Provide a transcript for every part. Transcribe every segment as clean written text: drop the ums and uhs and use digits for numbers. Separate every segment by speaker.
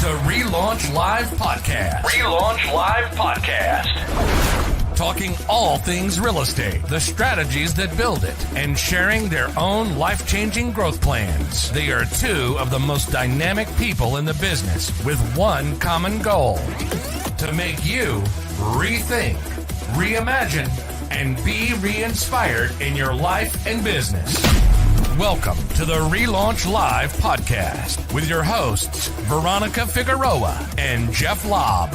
Speaker 1: to RELaunch Live Podcast. RELaunch Live Podcast. Talking all things real estate, the strategies that build it, and sharing their own life-changing growth plans. They are two of the most dynamic people in the business with one common goal: to make you rethink, reimagine, and be re-inspired in your life and business. Welcome to the RELaunch Live Podcast with your hosts, Veronica Figueroa and Jeff Lobb.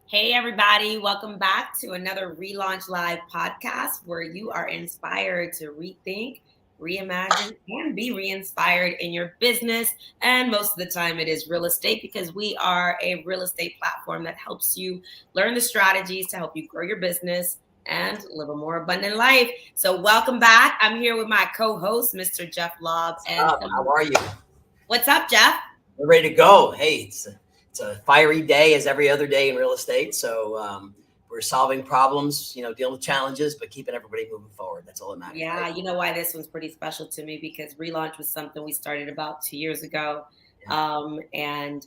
Speaker 2: Hey, everybody. Welcome back to another RELaunch Live Podcast where you are inspired to rethink, reimagine, and be re-inspired in your business. And most of the time it is real estate, because we are a real estate platform that helps you learn the strategies to help you grow your business and live a more abundant life. So welcome back. I'm here with my co-host, Mr. Jeff Lobb.
Speaker 3: How are you?
Speaker 2: What's up, Jeff?
Speaker 3: We're ready to go. Hey, it's a fiery day as every other day in real estate. So we're solving problems, dealing with challenges, but keeping everybody moving forward. That's all that matters.
Speaker 2: Yeah,
Speaker 3: right?
Speaker 2: You know why this one's pretty special to me, because RELaunch was something we started about 2 years ago. And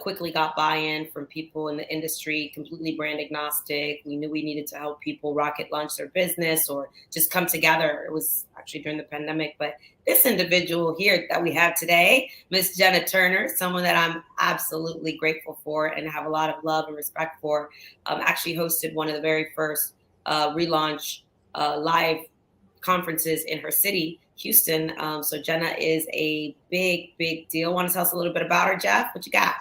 Speaker 2: quickly got buy-in from people in the industry, completely brand agnostic. We knew we needed to help people rocket launch their business or just come together. It was actually during the pandemic, but this individual here that we have today, Miss Jena Turner, someone that I'm absolutely grateful for and have a lot of love and respect for, actually hosted one of the very first RELaunch live conferences in her city, Houston. So Jena is a big, big deal. Want to tell us a little bit about her, Jeff? What you got?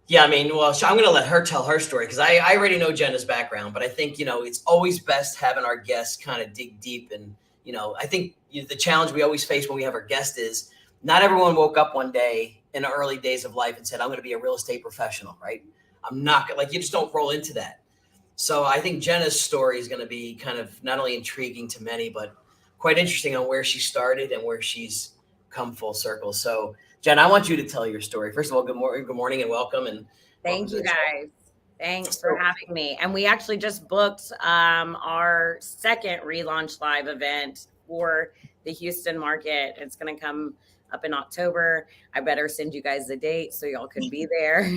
Speaker 3: Yeah, I'm going to let her tell her story because I already know Jena's background, but I think, it's always best having our guests kind of dig deep. And, I think the challenge we always face when we have our guest is not everyone woke up one day in the early days of life and said, I'm going to be a real estate professional, right? I'm not you just don't roll into that. So I think Jena's story is going to be kind of not only intriguing to many, but quite interesting on where she started and where she's come full circle. So Jen, I want you to tell your story. First of all, good morning and welcome. And
Speaker 4: thank you guys. Thanks for having me. And we actually just booked our second RELaunch Live event for the Houston market. It's going to come up in October. I better send you guys the date so y'all can be there.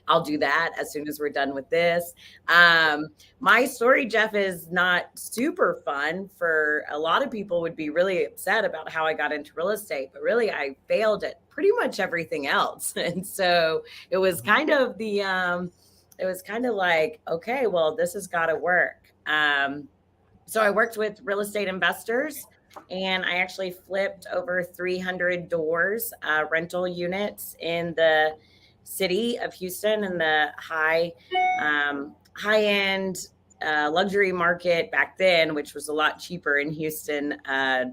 Speaker 4: I'll do that as soon as we're done with this. My story, Jeff, is not super fun. For a lot of people would be really upset about how I got into real estate, but really I failed at pretty much everything else. And so it was kind of like, okay, well, this has got to work. So I worked with real estate investors, and I actually flipped over 300 doors, rental units in the city of Houston, in the high-end luxury market back then, which was a lot cheaper in Houston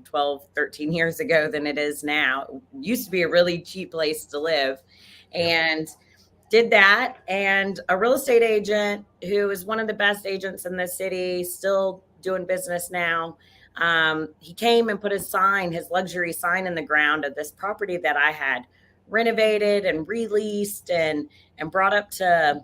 Speaker 4: 12, 13 years ago than it is now. It used to be a really cheap place to live. And did that. And a real estate agent who is one of the best agents in the city, still doing business now, he came and put his luxury sign in the ground of this property that I had renovated and released and brought up to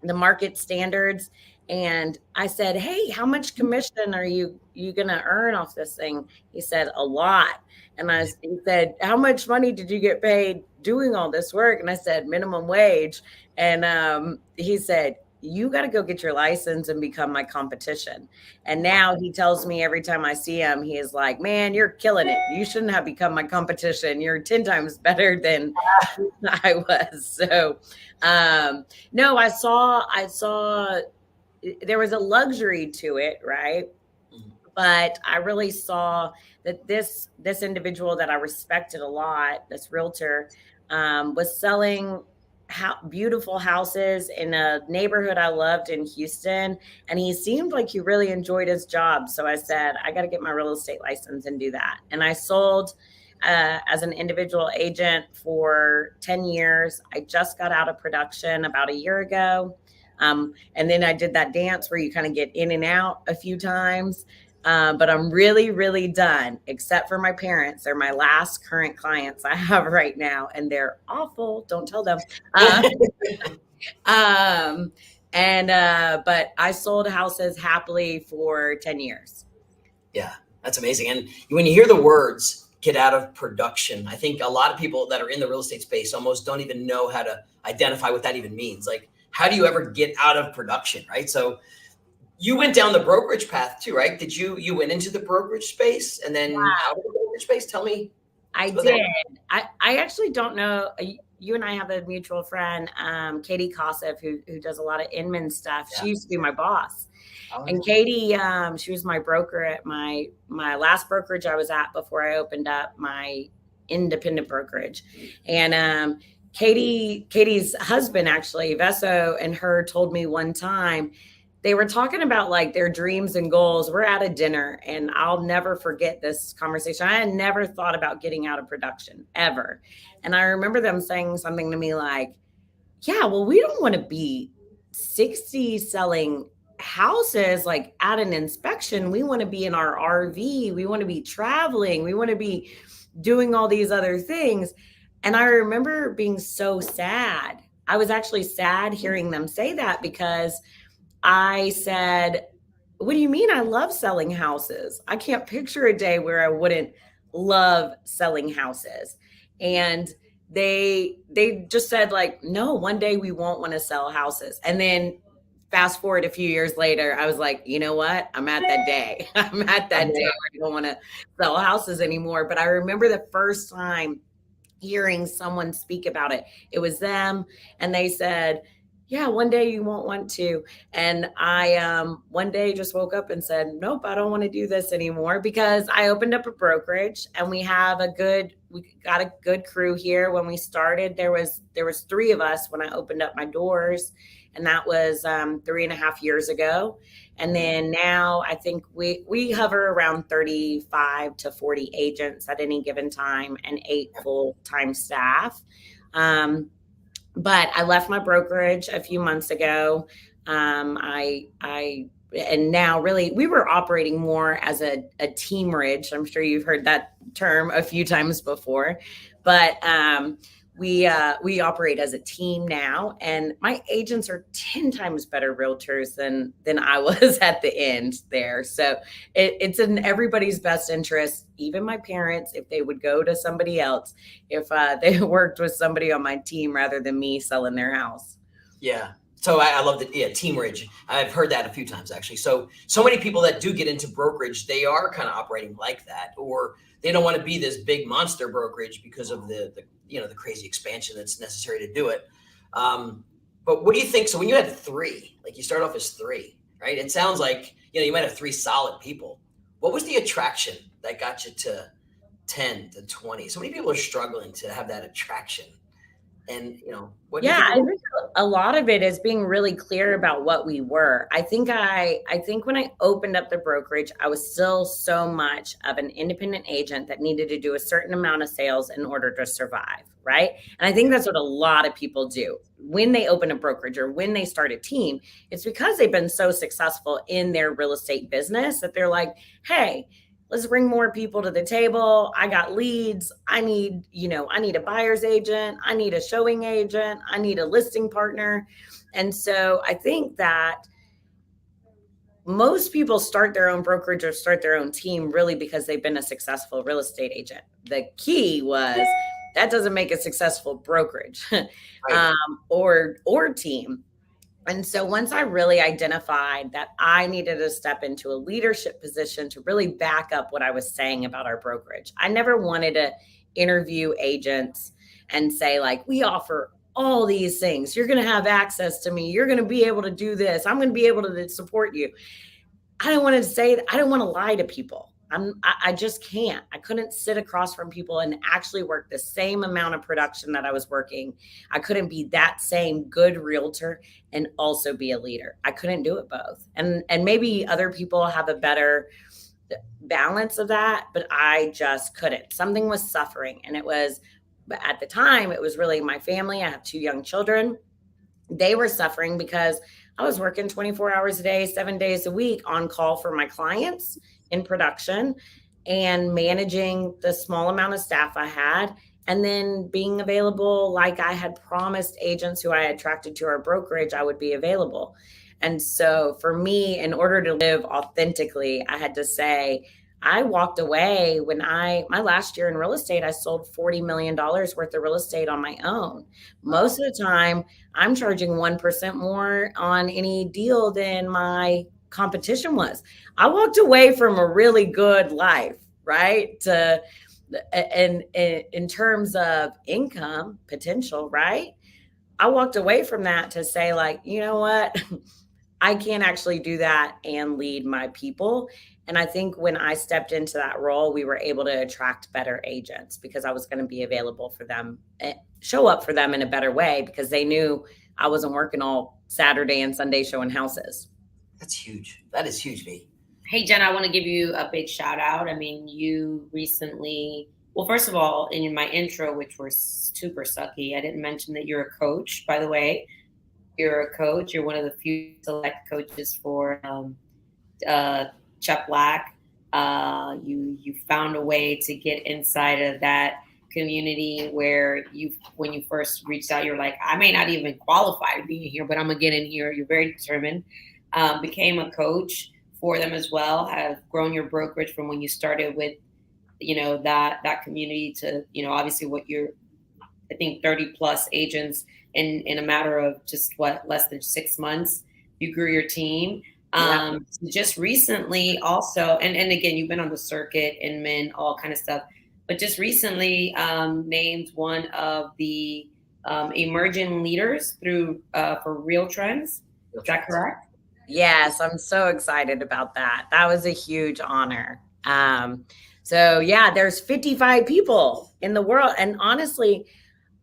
Speaker 4: the market standards. And I said, hey, how much commission are you going to earn off this thing? He said, a lot. And he said, how much money did you get paid doing all this work? And I said, minimum wage. And he said, you got to go get your license and become my competition. And now he tells me every time I see him, he is like, man, you're killing it. You shouldn't have become my competition. You're 10 times better than I was. So, no, I saw there was a luxury to it. Right. But I really saw that this individual that I respected a lot, this realtor, was selling beautiful houses in a neighborhood I loved in Houston. And he seemed like he really enjoyed his job. So I said, I got to get my real estate license and do that. And I sold as an individual agent for 10 years. I just got out of production about a year ago. And then I did that dance where you kind of get in and out a few times. But I'm really, really done, except for my parents. They're my last current clients I have right now, and they're awful. Don't tell them. But I sold houses happily for 10 years.
Speaker 3: Yeah, that's amazing. And when you hear the words get out of production? I think a lot of people that are in the real estate space almost don't even know how to identify what that even means. Like, how do you ever get out of production, right? So you went down the brokerage path too, right? Did you went into the brokerage space and then out of the brokerage space? Tell me.
Speaker 4: I did. I actually don't know. You and I have a mutual friend, Katie Kossoff, who does a lot of Inman stuff. Yeah. She used to be my boss. Oh, and Katie, she was my broker at my last brokerage I was at before I opened up my independent brokerage. And Katie's husband, actually, Vesso, and her told me one time, they were talking about like their dreams and goals. We're at a dinner, and I'll never forget this conversation. I had never thought about getting out of production ever. And I remember them saying something to me like, yeah, well, we don't want to be 60 selling houses like at an inspection. We want to be in our RV. We want to be traveling. We want to be doing all these other things. And I remember being so sad. I was actually sad hearing them say that, because I said, what do you mean? I love selling houses. I can't picture a day where I wouldn't love selling houses. And they just said like, no, one day we won't want to sell houses. And then fast forward a few years later, I was like, you know what? I'm at that day. I'm at that day where I don't want to sell houses anymore. But I remember the first time hearing someone speak about it. It was them. And they said, yeah, one day you won't want to. And I one day just woke up and said, nope, I don't want to do this anymore, because I opened up a brokerage and we got a good crew here. When we started, there was 3 of us when I opened up my doors, and that was 3.5 years ago. And then now I think we hover around 35 to 40 agents at any given time and 8 full-time staff. But I left my brokerage a few months ago. And now really we were operating more as a teamerage. I'm sure you've heard that term a few times before, but we operate as a team now, and my agents are 10 times better realtors than I was at the end there. So it's in everybody's best interest, even my parents, if they would go to somebody else, if they worked with somebody on my team rather than me selling their house.
Speaker 3: Yeah. So I love that. Yeah. Teamerage. I've heard that a few times actually. So many people that do get into brokerage, they are kind of operating like that, or they don't want to be this big monster brokerage because of the crazy expansion that's necessary to do it. But what do you think? So when you had 3, like you start off as 3, right? It sounds like, you might have 3 solid people. What was the attraction that got you to 10 to 20? So many people are struggling to have that attraction. And, what do you think?
Speaker 4: I think a lot of it is being really clear about what we were. I think when I opened up the brokerage, I was still so much of an independent agent that needed to do a certain amount of sales in order to survive, right? And I think that's what a lot of people do when they open a brokerage or when they start a team. It's because they've been so successful in their real estate business that they're like, hey, let's bring more people to the table. I got leads. I need a buyer's agent. I need a showing agent. I need a listing partner. And so I think that most people start their own brokerage or start their own team really because they've been a successful real estate agent. The key was that doesn't make a successful brokerage or team. And so once I really identified that I needed to step into a leadership position to really back up what I was saying about our brokerage, I never wanted to interview agents and say like, we offer all these things. You're going to have access to me. You're going to be able to do this. I'm going to be able to support you. I don't want to say that. I don't want to lie to people. I just can't. I couldn't sit across from people and actually work the same amount of production that I was working. I couldn't be that same good realtor and also be a leader. I couldn't do it both. And maybe other people have a better balance of that, but I just couldn't. Something was suffering. And at the time, it was really my family. I have 2 young children. They were suffering because I was working 24 hours a day, 7 days a week on call for my clients in production and managing the small amount of staff I had, and then being available like I had promised agents who I attracted to our brokerage, I would be available. And so for me, in order to live authentically, I had to say, I walked away when my last year in real estate, I sold $40 million worth of real estate on my own. Most of the time, I'm charging 1% more on any deal than my competition was. I walked away from a really good life, right? And in terms of income potential, right? I walked away from that to say, like, you know what? I can't actually do that and lead my people. And I think when I stepped into that role, we were able to attract better agents because I was going to be available for them, show up for them in a better way because they knew I wasn't working all Saturday and Sunday showing houses.
Speaker 3: That's huge. That is huge, V.
Speaker 2: Hey, Jen, I want to give you a big shout out. I mean, you recently, well, first of all, in my intro, which was super sucky, I didn't mention that you're a coach, by the way. You're a coach. You're one of the few select coaches for Jeff Black. You found a way to get inside of that community where when you first reached out, you're like, I may not even qualify to be in here, but I'm gonna get in here. You're very determined. Became a coach for them as well. Have grown your brokerage from when you started with, that community to, obviously what you're, I think 30 plus agents in a matter of just less than 6 months, you grew your team. Just recently also, and again, you've been on the circuit and men, all kind of stuff, but just recently named one of the emerging leaders for RealTors. Is that correct?
Speaker 4: Yes, I'm so excited about that. That was a huge honor. So yeah, there's 55 people in the world. And honestly,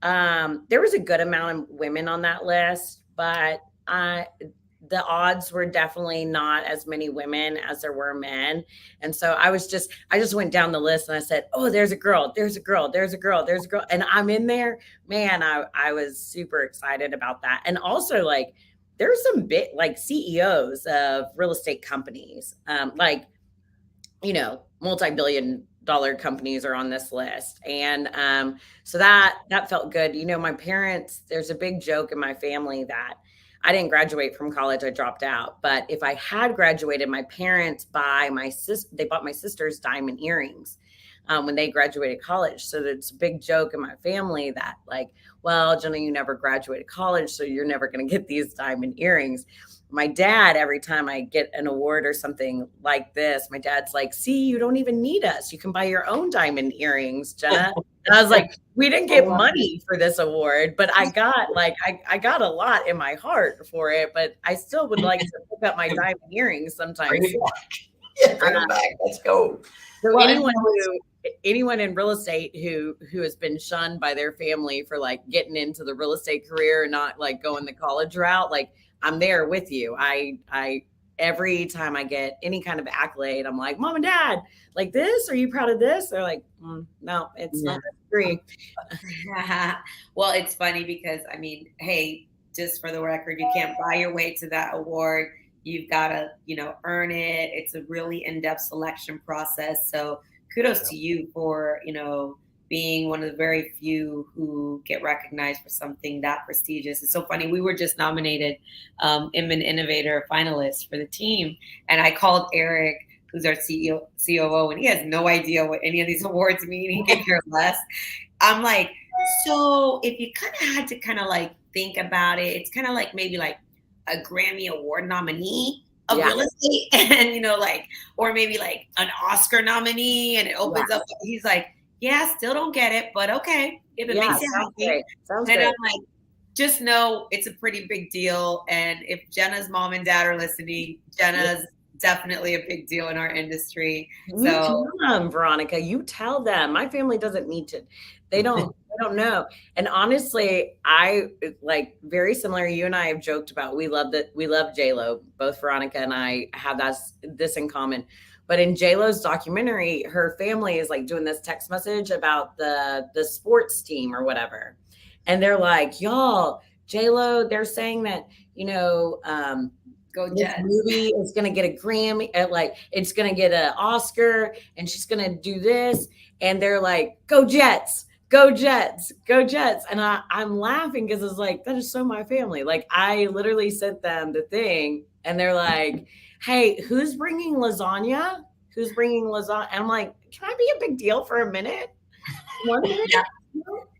Speaker 4: there was a good amount of women on that list, but the odds were definitely not as many women as there were men. And so I just went down the list and I said, oh, there's a girl, there's a girl, there's a girl, there's a girl. And I'm in there, man, I was super excited about that. And also like, there's some big like CEOs of real estate companies, multi-billion-dollar companies are on this list. And so that felt good. My parents, there's a big joke in my family that I didn't graduate from college. I dropped out. But if I had graduated, my parents bought my sister's diamond earrings when they graduated college. So it's a big joke in my family that like, well, Jena, you never graduated college, so you're never going to get these diamond earrings. My dad, every time I get an award or something like this, my dad's like, see, you don't even need us. You can buy your own diamond earrings, Jena. And I was like, we didn't get money for this award, but I got I got a lot in my heart for it, but I still would like to pick up my diamond earrings sometimes.
Speaker 3: Bring them back. Let's go.
Speaker 4: So anyone in real estate who has been shunned by their family for like getting into the real estate career and not like going the college route, like I'm there with you. I every time I get any kind of accolade, I'm like, Mom and Dad, like this, are you proud of this? They're like, no, it's not free.
Speaker 2: Well, it's funny because I mean, hey, just for the record, you can't buy your way to that award. You've got to, earn it. It's a really in-depth selection process. So kudos to you for, being one of the very few who get recognized for something that prestigious. It's so funny. We were just nominated Inman Innovator finalist for the team. And I called Eric, who's our COO, and he has no idea what any of these awards mean. He can care less. I'm like, so if you kind of had to kind of like think about it, it's kind of like maybe like a Grammy Award nominee of real estate and, or maybe like an Oscar nominee, and it opens up. He's like, yeah, still don't get it, but okay. If it makes you happy.
Speaker 4: Sounds
Speaker 2: and
Speaker 4: great.
Speaker 2: I'm like, just know it's a pretty big deal. And if Jena's mom and dad are listening, Jena's definitely a big deal in our industry.
Speaker 4: You tell them, Veronica, you tell them. My family doesn't need to. They don't know. And honestly, I like very similar. You and I have joked about, we love J-Lo. Both Veronica and I have this in common. But in J-Lo's documentary, her family is like doing this text message about the sports team or whatever. And they're like, y'all, J-Lo, they're saying that,
Speaker 2: Go
Speaker 4: this
Speaker 2: Jets.
Speaker 4: movie is going to get a Grammy, it's going to get an Oscar, and she's going to do this. And they're like, go Jets, go Jets, go Jets. And I'm laughing because it's like, that is so my family. Like I literally sent them the thing and they're like, hey, who's bringing lasagna? who's bringing lasagna? And I'm like, can I be a big deal for a minute? 1 minute?
Speaker 2: Yeah.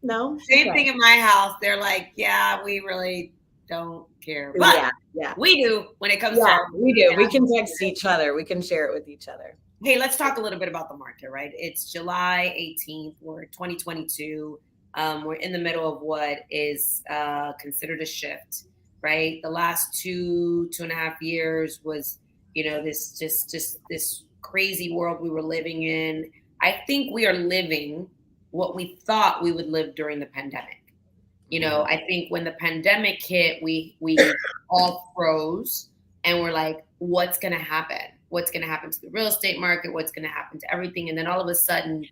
Speaker 4: No.
Speaker 2: Same thing in my house. They're like, yeah, we really don't care. But we do when it comes to
Speaker 4: we do. We can text each other. We can share it with each other.
Speaker 2: Hey, let's talk a little bit about the market, right? It's July 18th. We're 2022. We're in the middle of what is considered a shift, right? The last 2.5 years was, this this crazy world we were living in. I think we are living what we thought we would live during the pandemic. I think when the pandemic hit, we all froze and we're like, what's going to happen? What's going to happen to the real estate market? What's going to happen to everything? And then all of a sudden,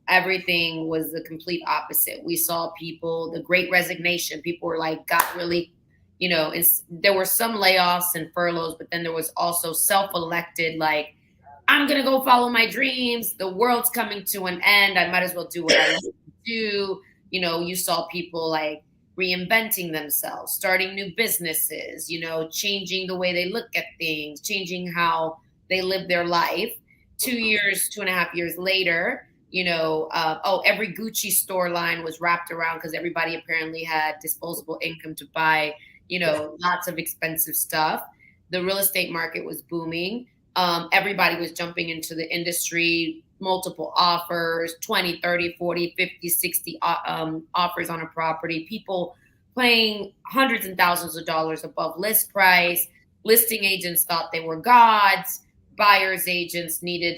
Speaker 2: everything was the complete opposite. We saw people, the great resignation, people were like, got really, there were some layoffs and furloughs, but then there was also self-elected, like, I'm going to go follow my dreams. The world's coming to an end. I might as well do what I want to do. You saw people like reinventing themselves, starting new businesses, changing the way they look at things, changing how they live their life. 2.5 years later, every Gucci store line was wrapped around because everybody apparently had disposable income to buy, lots of expensive stuff. The real estate market was booming. Everybody was jumping into the industry, multiple offers, 20, 30, 40, 50, 60 offers on a property, people paying hundreds and thousands of dollars above list price. Listing agents thought they were gods. Buyers agents needed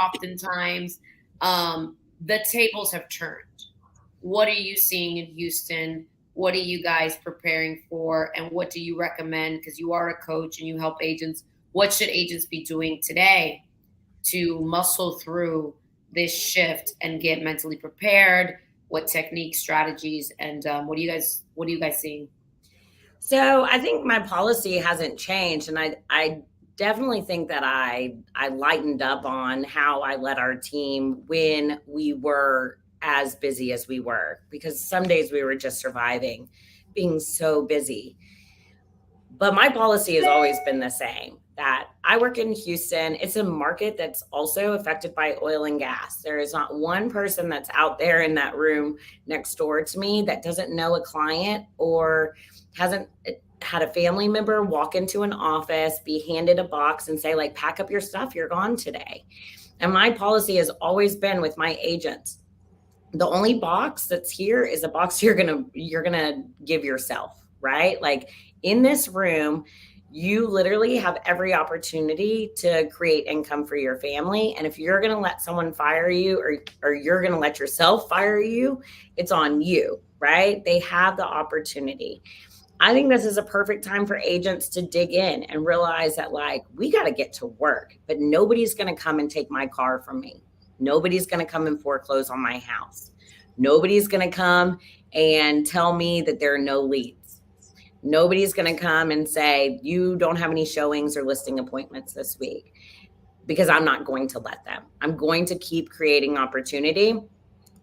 Speaker 2: oftentimes. The tables have turned. What are you seeing in Houston? What are you guys preparing for? And what do you recommend? Because you are a coach and you help agents. What should agents be doing today to muscle through this shift and get mentally prepared? What techniques, strategies, and what are you guys seeing?
Speaker 4: So I think my policy hasn't changed, and I definitely think that I lightened up on how I led our team when we were as busy as we were, because some days we were just surviving, being so busy. But my policy has always been the same, that I work in Houston. It's a market that's also affected by oil and gas. There is not one person that's out there in that room next door to me that doesn't know a client or hasn't had a family member walk into an office, be handed a box and say, like, pack up your stuff, you're gone today. And my policy has always been with my agents, the only box that's here is a box you're gonna give yourself, right? Like, in this room, you literally have every opportunity to create income for your family. And if you're going to let someone fire you or you're going to let yourself fire you, it's on you, right? They have the opportunity. I think this is a perfect time for agents to dig in and realize that, like, we got to get to work, but nobody's going to come and take my car from me. Nobody's going to come and foreclose on my house. Nobody's going to come and tell me that there are no leads. Nobody's going to come and say, you don't have any showings or listing appointments this week, because I'm not going to let them. I'm going to keep creating opportunity.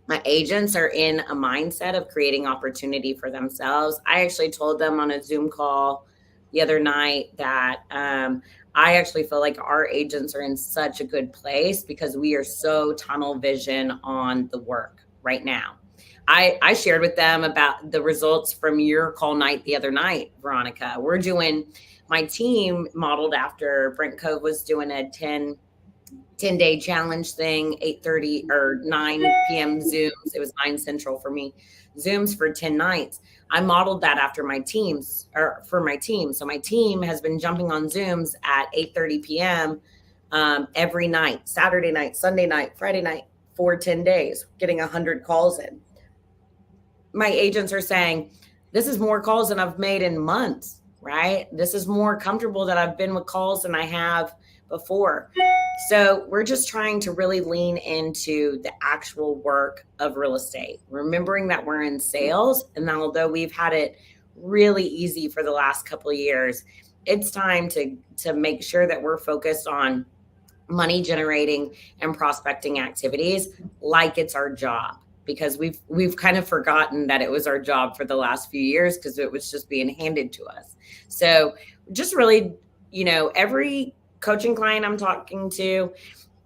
Speaker 4: My agents are in a mindset of creating opportunity for themselves. I actually told them on a Zoom call the other night that I actually feel like our agents are in such a good place because we are so tunnel vision on the work right now. I shared with them about the results from your call night the other night, Veronica. We're doing, my team modeled after Brent Cove was doing a 10-day challenge thing, 8:30 or 9 p.m. Zooms. It was 9 Central for me. Zooms for 10 nights. I modeled that after my teams, or for my team. So my team has been jumping on Zooms at 8:30 p.m. Every night, Saturday night, Sunday night, Friday night, for 10 days, getting 100 calls in. My agents are saying, this is more calls than I've made in months, right? This is more comfortable that I've been with calls than I have before. So we're just trying to really lean into the actual work of real estate, remembering that we're in sales. And although we've had it really easy for the last couple of years, it's time to make sure that we're focused on money generating and prospecting activities like it's our job. Because we've kind of forgotten that it was our job for the last few years because it was just being handed to us. So just really, every coaching client I'm talking to,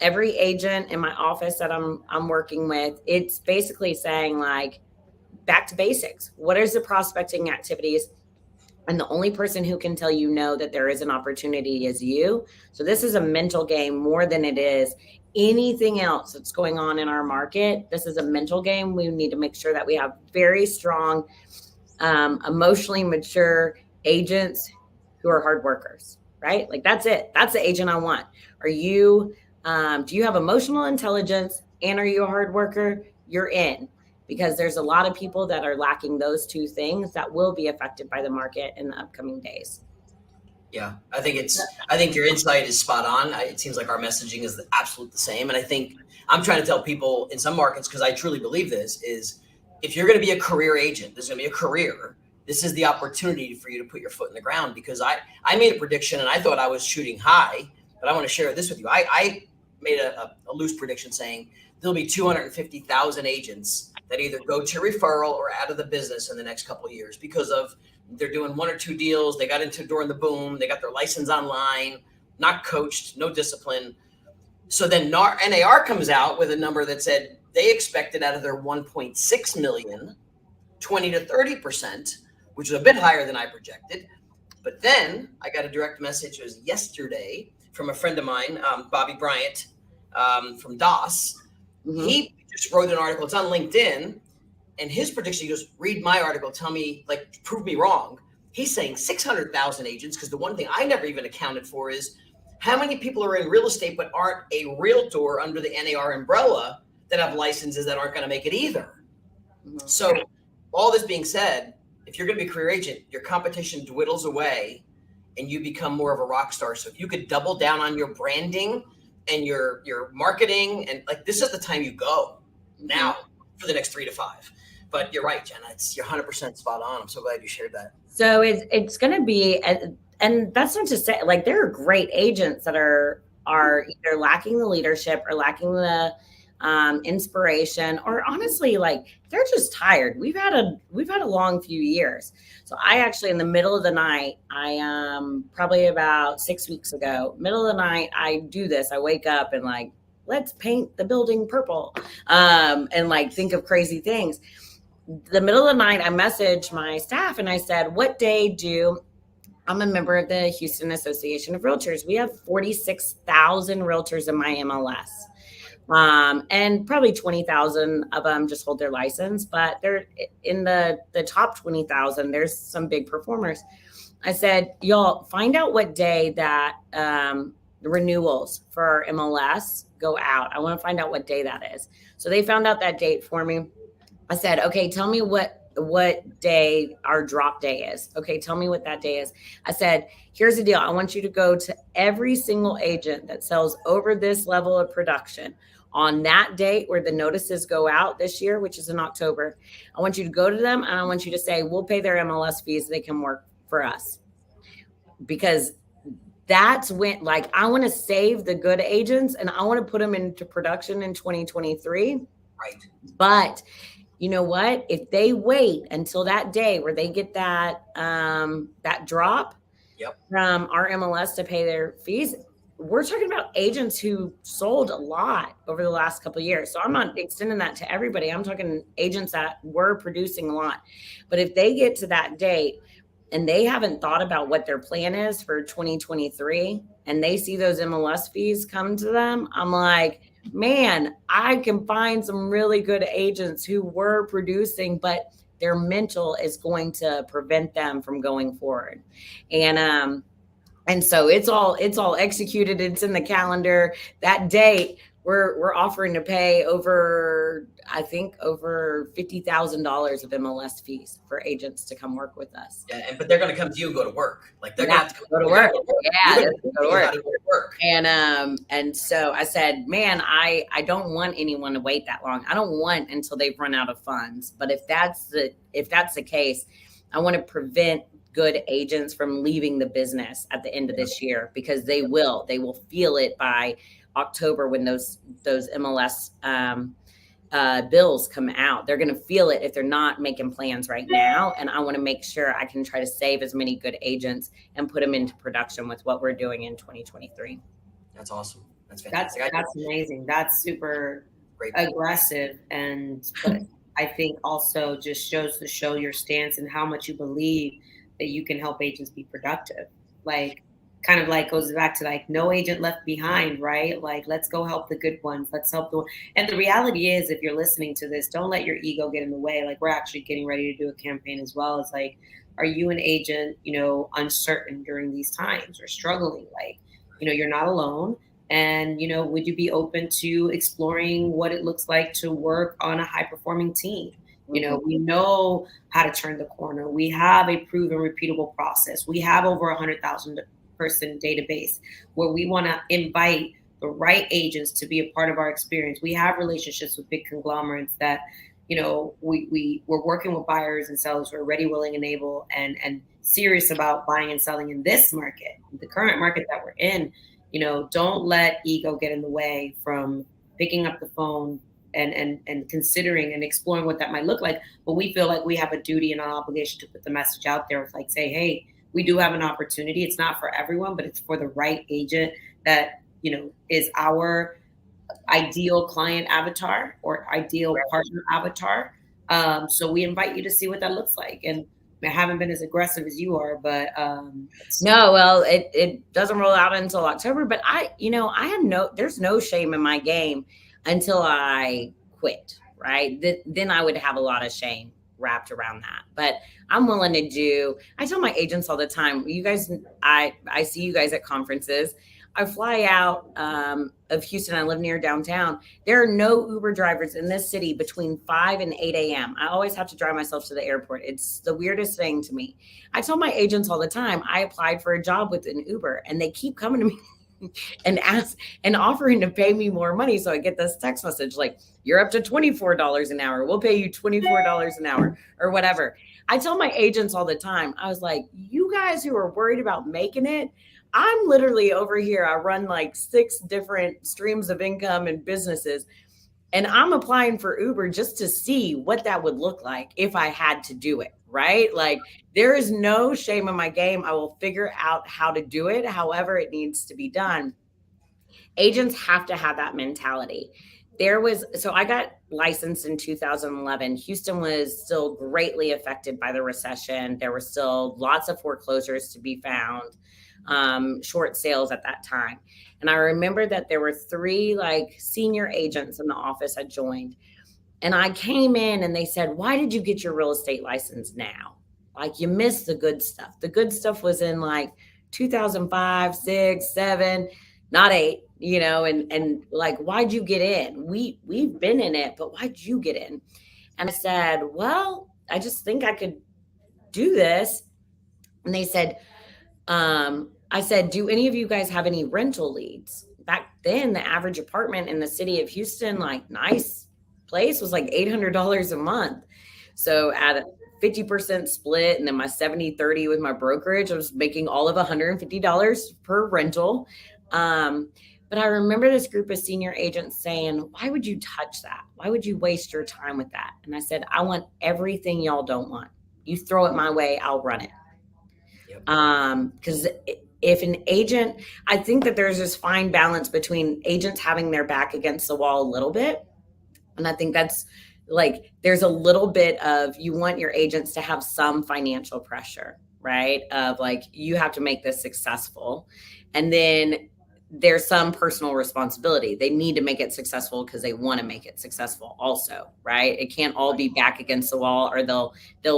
Speaker 4: every agent in my office that I'm working with, it's basically saying like, back to basics. What is the prospecting activities? And the only person who can tell you no that there is an opportunity is you. So this is a mental game more than it is anything else that's going on in our market. This is a mental game. We need to make sure that we have very strong, emotionally mature agents who are hard workers, right? Like that's it. That's the agent I want. Are you, do you have emotional intelligence and are you a hard worker? You're in. Because there's a lot of people that are lacking those two things that will be affected by the market in the upcoming days.
Speaker 3: Yeah, I think your insight is spot on. It seems like our messaging is absolutely the same. And I think I'm trying to tell people in some markets, because I truly believe this, is if you're going to be a career agent, this is going to be a career. This is the opportunity for you to put your foot in the ground, because I made a prediction and I thought I was shooting high, but I want to share this with you. I made a loose prediction saying there'll be 250,000 agents that either go to referral or out of the business in the next couple of years because of they're doing one or two deals. They got into during the boom. They got their license online, not coached, no discipline. So then NAR comes out with a number that said they expected out of their 1.6 million, 20 to 30%, which was a bit higher than I projected. But then I got a direct message, it was yesterday, from a friend of mine, Bobby Bryant from DOS. Mm-hmm. He just wrote an article. It's on LinkedIn. And his prediction, he goes, read my article. Tell me, like, prove me wrong. He's saying 600,000 agents, because the one thing I never even accounted for is how many people are in real estate but aren't a realtor under the NAR umbrella that have licenses that aren't going to make it either. Mm-hmm. So all this being said, if you're going to be a career agent, your competition dwindles away and you become more of a rock star. So if you could double down on your branding and your marketing, and like, this is the time you go now for the next 3 to 5. But you're right, Jena. You're 100% spot on. I'm so glad you shared that.
Speaker 4: So it's going to be, and that's not to say, like, there are great agents that are either lacking the leadership or lacking the inspiration, or honestly, like, they're just tired. We've had a long few years. So I actually, in the middle of the night, probably about 6 weeks ago, middle of the night, I do this. I wake up and like, let's paint the building purple, and like think of crazy things. The middle of the night, I messaged my staff and I said, what day I'm a member of the Houston Association of Realtors. We have 46,000 realtors in my MLS. And probably 20,000 of them just hold their license, but they're in the top 20,000. There's some big performers. I said, y'all find out what day that the renewals for our MLS go out. I want to find out what day that is. So they found out that date for me. I said, okay, tell me what day our drop day is. Okay, tell me what that day is. I said, here's the deal. I want you to go to every single agent that sells over this level of production on that date where the notices go out this year, which is in October. I want you to go to them and I want you to say, we'll pay their MLS fees. They can work for us. Because that's when, like, I want to save the good agents and I want to put them into production in 2023.
Speaker 3: Right.
Speaker 4: But you know what? If they wait until that day where they get that drop from our MLS to pay their fees, we're talking about agents who sold a lot over the last couple of years. So I'm not extending that to everybody. I'm talking agents that were producing a lot. But if they get to that date and they haven't thought about what their plan is for 2023 and they see those MLS fees come to them, I'm like, man, I can find some really good agents who were producing, but their mental is going to prevent them from going forward. And so it's all executed. It's in the calendar. That date, we're offering to pay over $50,000 of MLS fees for agents to come work with us.
Speaker 3: Yeah, but they're going to come to you and go to work. Like they're
Speaker 4: going to go to work. Yeah, they're going to go to work. And so I said, man, I don't want anyone to wait that long. I don't want until they've run out of funds. But if that's the case, I want to prevent good agents from leaving the business at the end of this year, because they will feel it by October when those MLS bills come out. They're going to feel it if they're not making plans right now. And I want to make sure I can try to save as many good agents and put them into production with what we're doing in 2023.
Speaker 3: That's awesome. That's fantastic.
Speaker 2: That's amazing. That's super
Speaker 3: Great.
Speaker 2: Aggressive. But I think also just shows to show your stance and how much you believe that you can help agents be productive. Like, kind of like goes back to like no agent left behind, right? Like, let's go help the good ones. Let's help and the reality is, if you're listening to this, don't let your ego get in the way. Like, we're actually getting ready to do a campaign as well. It's like, are you an agent, uncertain during these times or struggling? Like, you're not alone. And, would you be open to exploring what it looks like to work on a high performing team? We know how to turn the corner. We have a proven, repeatable process. We have over 100,000 person database where we want to invite the right agents to be a part of our experience. We have relationships with big conglomerates that, we're working with buyers and sellers who are ready, willing, and able, and serious about buying and selling in this market, the current market that we're in. Don't let ego get in the way from picking up the phone and considering and exploring what that might look like. But we feel like we have a duty and an obligation to put the message out there of like, say, hey, we do have an opportunity. It's not for everyone, but it's for the right agent that, is our ideal client avatar or ideal partner avatar. So we invite you to see what that looks like. And I haven't been as aggressive as you are, but
Speaker 4: no, well, it doesn't roll out until October, but there's no shame in my game until I quit, right? Then I would have a lot of shame wrapped around that. But I'm willing to I tell my agents all the time, you guys, I see you guys at conferences. I fly out of Houston. I live near downtown. There are no Uber drivers in this city between 5 and 8 a.m. I always have to drive myself to the airport. It's the weirdest thing to me. I tell my agents all the time, I applied for a job with an Uber and they keep coming to me and offering to pay me more money. So I get this text message like, you're up to $24 an hour. We'll pay you $24 an hour or whatever. I tell my agents all the time, I was like, you guys who are worried about making it, I'm literally over here. I run like 6 different streams of income and businesses, and I'm applying for Uber just to see what that would look like if I had to do it, right? Like, there is no shame in my game. I will figure out how to do it, however it needs to be done. Agents have to have that mentality. So I got licensed in 2011. Houston was still greatly affected by the recession. There were still lots of foreclosures to be found, short sales at that time. And I remember that there were 3 like senior agents in the office I joined. And I came in and they said, why did you get your real estate license now? Like, you missed the good stuff. The good stuff was in like 2005, 6, 7, not 8, and like, why'd you get in? We've been in it, but why'd you get in? And I said, well, I just think I could do this. And they said, I said, do any of you guys have any rental leads? Back then, the average apartment in the city of Houston, like nice place, was like $800 a month. So at a 50% split, and then my 70-30 with my brokerage, I was making all of $150 per rental. But I remember this group of senior agents saying, why would you touch that? Why would you waste your time with that? And I said, I want everything y'all don't want. You throw it my way, I'll run it. Because if an agent, I think that there's this fine balance between agents having their back against the wall a little bit. And I think that's like, there's a little bit of, you want your agents to have some financial pressure, right? Of like, you have to make this successful. And then there's some personal responsibility. They need to make it successful because they want to make it successful also, right? It can't all be back against the wall, or they'll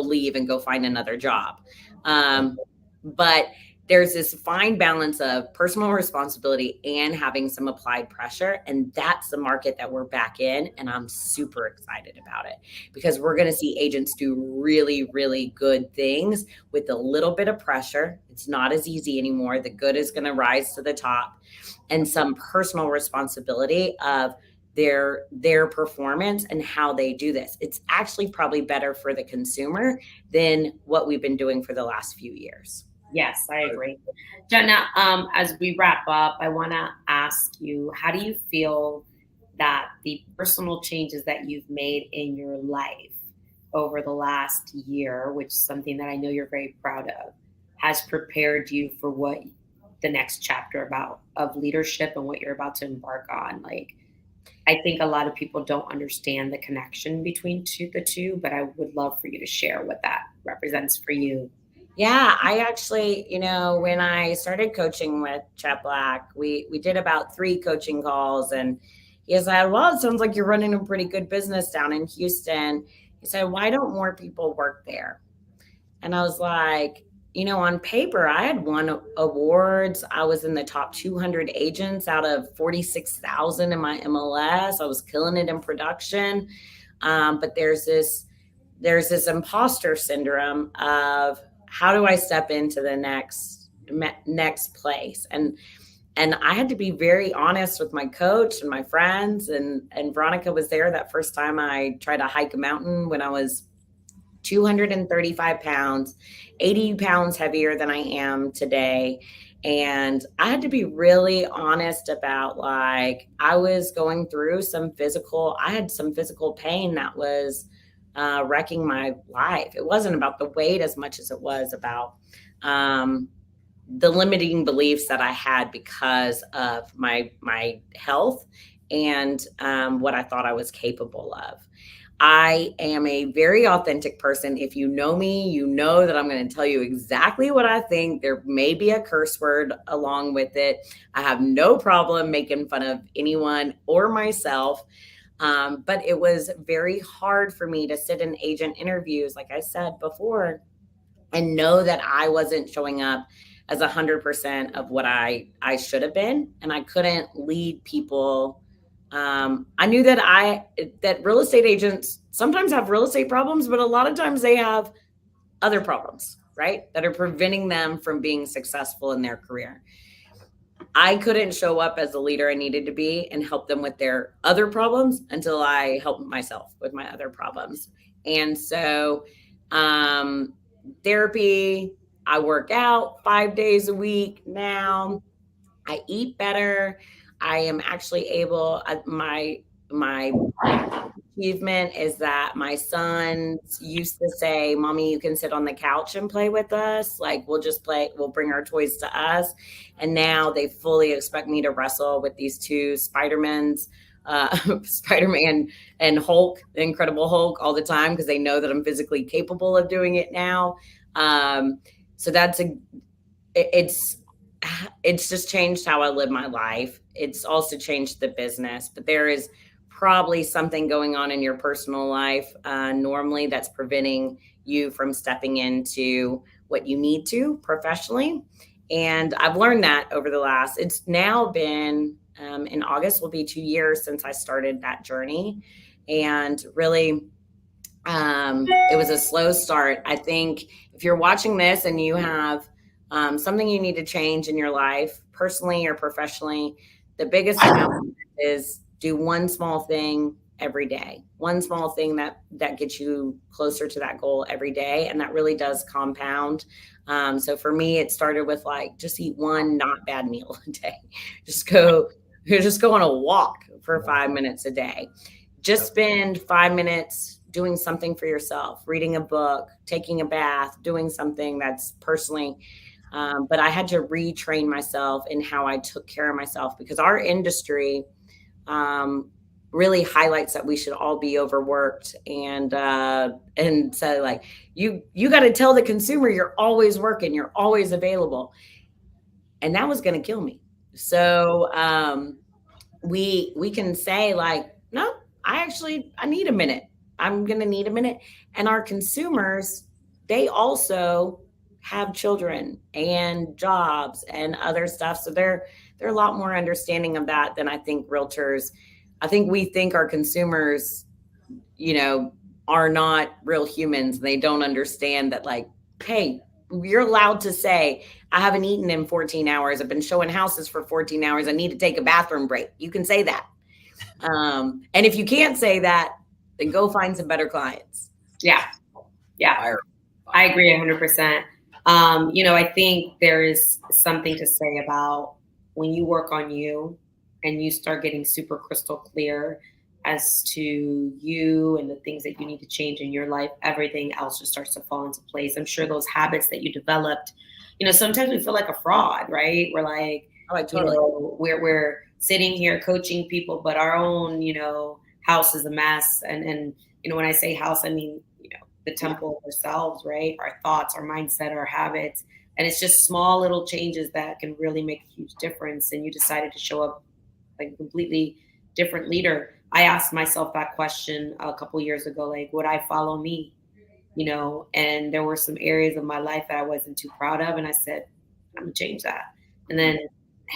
Speaker 4: leave and go find another job. But there's this fine balance of personal responsibility and having some applied pressure. And that's the market that we're back in. And I'm super excited about it because we're going to see agents do really, really good things with a little bit of pressure. It's not as easy anymore. The good is going to rise to the top, and some personal responsibility of their performance and how they do this. It's actually probably better for the consumer than what we've been doing for the last few years.
Speaker 2: Yes, I agree. Jena, as we wrap up, I want to ask you, how do you feel that the personal changes that you've made in your life over the last year, which is something that I know you're very proud of, has prepared you for what the next chapter of leadership and what you're about to embark on? Like, I think a lot of people don't understand the connection between the two, but I would love for you to share what that represents for you.
Speaker 4: Yeah, I actually, when I started coaching with Chet Black, we did about 3 coaching calls, and he said, well, it sounds like you're running a pretty good business down in Houston. He said, why don't more people work there? And I was like, on paper, I had won awards. I was in the top 200 agents out of 46,000 in my MLS. I was killing it in production. But there's this imposter syndrome of, how do I step into the next place? And I had to be very honest with my coach and my friends. And Veronica was there that first time I tried to hike a mountain when I was 235 pounds, 80 pounds heavier than I am today. And I had to be really honest about, like, I was going through I had some physical pain that was wrecking my life. It wasn't about the weight as much as it was about the limiting beliefs that I had because of my health and what I thought I was capable of. I am a very authentic person. If you know me, you know that I'm going to tell you exactly what I think. There may be a curse word along with it. I have no problem making fun of anyone or myself. But it was very hard for me to sit in agent interviews, like I said before, and know that I wasn't showing up as 100% of what I should have been. And I couldn't lead people. I knew that real estate agents sometimes have real estate problems, but a lot of times they have other problems, right? That are preventing them from being successful in their career. I couldn't show up as the leader I needed to be and help them with their other problems until I helped myself with my other problems. And so, therapy, I work out 5 days a week now. I eat better. I am actually able, my achievement is that my sons used to say, Mommy, you can sit on the couch and play with us. Like, we'll bring our toys to us. And now they fully expect me to wrestle with these 2 Spider-Mans, Spider-Man and Hulk, the Incredible Hulk, all the time, because they know that I'm physically capable of doing it now. So it's just changed how I live my life. It's also changed the business, but there is probably something going on in your personal life normally that's preventing you from stepping into what you need to professionally. And I've learned that over it's now been, in August will be 2 years since I started that journey. And really, it was a slow start. I think if you're watching this and you have something you need to change in your life, personally or professionally, the biggest thing is do one small thing every day, one small thing that gets you closer to that goal every day. And that really does compound. So for me, it started with just eat one not bad meal a day. Just go on a walk for 5 minutes a day. Just spend 5 minutes doing something for yourself, reading a book, taking a bath, doing something that's personally. But I had to retrain myself in how I took care of myself, because our industry really highlights that we should all be overworked. And so you got to tell the consumer you're always working, you're always available. And that was going to kill me. So we can say no, I need a minute. I'm going to need a minute. And our consumers, they also have children and jobs and other stuff. So they're a lot more understanding of that than I think realtors. I think we think our consumers, are not real humans. They don't understand that, hey, you're allowed to say, I haven't eaten in 14 hours. I've been showing houses for 14 hours. I need to take a bathroom break. You can say that. And if you can't say that, then go find some better clients.
Speaker 2: Yeah. I agree 100%. I think there is something to say about when you work on you and you start getting super crystal clear as to you and the things that you need to change in your life, everything else just starts to fall into place. I'm sure those habits that you developed, sometimes we feel like a fraud, right? We're like, totally. We're sitting here coaching people, but our own, house is a mess. And when I say house, I mean, the temple of ourselves, right? Our thoughts, our mindset, our habits. And it's just small little changes that can really make a huge difference. And you decided to show up like a completely different leader. I asked myself that question a couple of years ago, like, would I follow me? And there were some areas of my life that I wasn't too proud of. And I said, I'm gonna change that. And then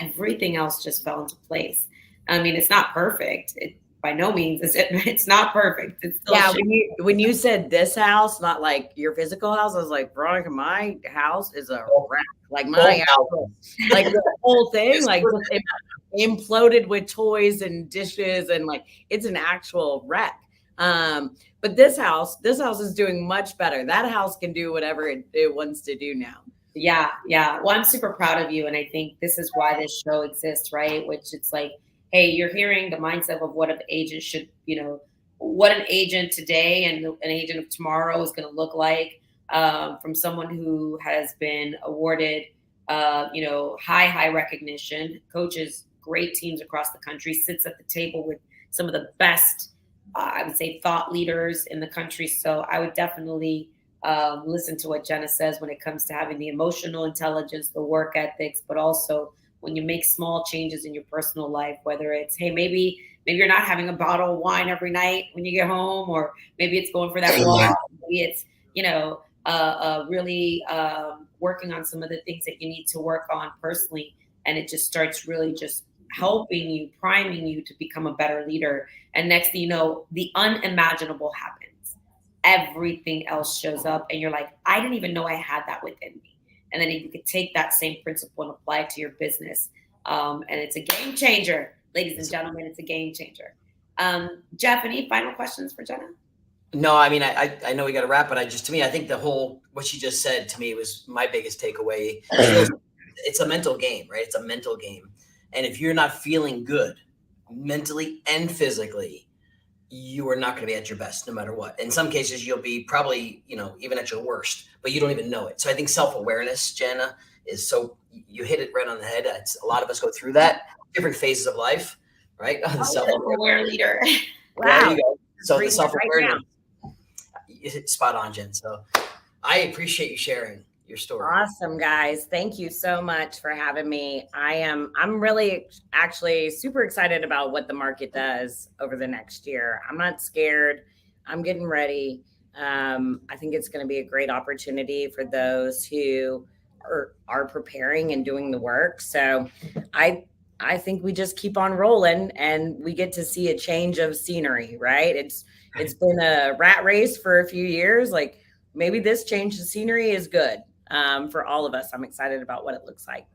Speaker 2: everything else just fell into place. I mean, it's not perfect. By no means is it's not perfect. It's still
Speaker 4: when you said this house, not like your physical house, I was like, Veronica, my house is a wreck. Like my house, like the whole thing, like imploded with toys and dishes, and like it's an actual wreck. But this house is doing much better. That house can do whatever it wants to do now.
Speaker 2: Yeah. Well, I'm super proud of you, and I think this is why this show exists, right? Which it's like, hey, you're hearing the mindset of what an agent should, what an agent today and an agent of tomorrow is going to look like, from someone who has been awarded, high recognition, coaches great teams across the country, sits at the table with some of the best, I would say, thought leaders in the country. So I would definitely listen to what Jena says when it comes to having the emotional intelligence, the work ethics, but also when you make small changes in your personal life, whether it's, hey, maybe you're not having a bottle of wine every night when you get home, or maybe it's going for that walk, maybe it's, really working on some of the things that you need to work on personally. And it just starts really just helping you, priming you to become a better leader. And next thing you know, the unimaginable happens. Everything else shows up and you're like, I didn't even know I had that within me. And then you could take that same principle and apply it to your business. And it's a game changer, ladies and gentlemen. It's a game changer. Jeff, any final questions for Jena?
Speaker 3: No, I mean, I know we got to wrap, but I think what she just said to me was my biggest takeaway. It's a mental game, right? It's a mental game. And if you're not feeling good mentally and physically, you are not going to be at your best no matter what. In some cases, you'll be probably, even at your worst, but you don't even know it. So I think self-awareness, Jena, is you hit it right on the head. A lot of us go through that, different phases of life, right? The
Speaker 2: self-aware leader.
Speaker 3: Wow. There you go. So the self-awareness, spot on, Jen. So I appreciate you sharing your story.
Speaker 4: Awesome, guys. Thank you so much for having me. I'm really actually super excited about what the market does over the next year. I'm not scared. I'm getting ready. I think it's going to be a great opportunity for those who are preparing and doing the work. So I think we just keep on rolling and we get to see a change of scenery, right? It's been a rat race for a few years. Like maybe this change of scenery is good. For all of us. I'm excited about what it looks like.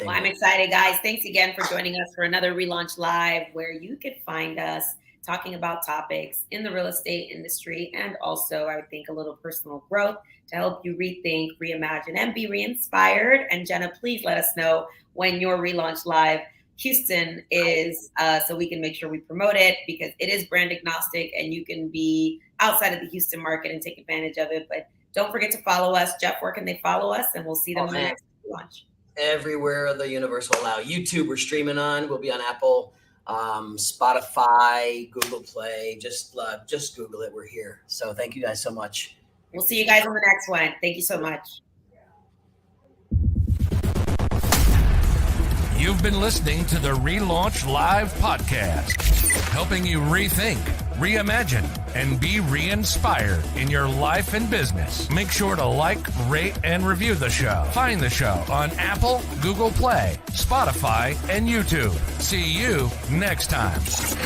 Speaker 2: Well, I'm excited, guys. Thanks again for joining us for another Relaunch Live, where you could find us talking about topics in the real estate industry and also, I would think, a little personal growth to help you rethink, reimagine, and be re-inspired. And Jena, please let us know when your Relaunch Live Houston is, so we can make sure we promote it, because it is brand agnostic and you can be outside of the Houston market and take advantage of it. But don't forget to follow us. Jeff, where can they follow us? And we'll see them on the next launch.
Speaker 3: Everywhere the universe will allow. YouTube, we're streaming on. We'll be on Apple, Spotify, Google Play. Just Google it. We're here. So thank you guys so much.
Speaker 2: We'll see you guys on the next one. Thank you so much.
Speaker 1: You've been listening to the RELaunch Live Podcast, helping you rethink, reimagine, and be re-inspired in your life and business. Make sure to like, rate, and review the show. Find the show on Apple, Google Play, Spotify, and YouTube. See you next time.